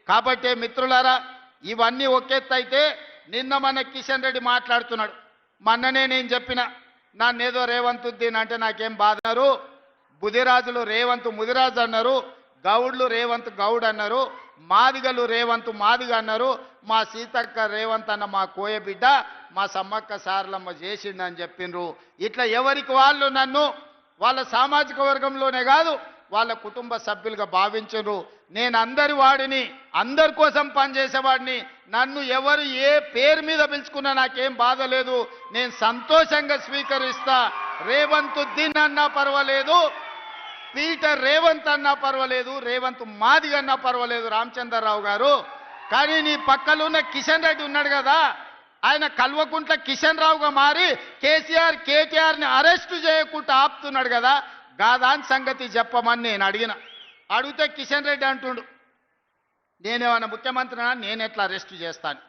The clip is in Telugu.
కాబట్టి మిత్రులారా, ఇవన్నీ ఒకెత్తైతే నిన్న మన కిషన్ రెడ్డి మాట్లాడుతున్నాడు. మొన్ననే నేను చెప్పిన, నన్నేదో రేవంత్ ఉద్దీన్ అంటే నాకేం బాధ అన్నారు, బుదిరాజులు రేవంత్ ముదిరాజు అన్నారు, గౌడ్లు రేవంత్ గౌడ్ అన్నారు, మాదిగలు రేవంత్ మాదిగ అన్నారు, మా సీతక్క రేవంత్ అన్న మా కోయ బిడ్డ, మా సమ్మక్క సారలమ్మ చేసిండని చెప్పిండ్రు. ఇట్లా ఎవరికి వాళ్ళు నన్ను వాళ్ళ సామాజిక వర్గంలోనే కాదు వాళ్ళ కుటుంబ సభ్యులుగా భావించరు. నేను అందరి వాడిని, అందరి కోసం పనిచేసేవాడిని. నన్ను ఎవరు ఏ పేరు మీద పిలుచుకున్నా నాకేం బాధ లేదు, నేను సంతోషంగా స్వీకరిస్తా. రేవంత్ ఉద్దీన్ అన్నా పర్వాలేదు, పీటర్ రేవంత్ అన్నా పర్వాలేదు, రేవంత్ మాదిగ అన్నా పర్వాలేదు రామచంద్రరావు గారు. కానీ నీ పక్కలో ఉన్న కిషన్ రెడ్డి ఉన్నాడు కదా, ఆయన కల్వకుంట్ల కిషన్ రావుగా మారి కేసీఆర్ కేటీఆర్ని అరెస్టు చేయకుండా ఆపుతున్నాడు కదా, గాదాని సంగతి చెప్పమని నేను అడిగితే కిషన్ రెడ్డి అంటుండు, నేనేమన్నా ముఖ్యమంత్రినా, నేను ఎట్లా అరెస్టు చేస్తాను.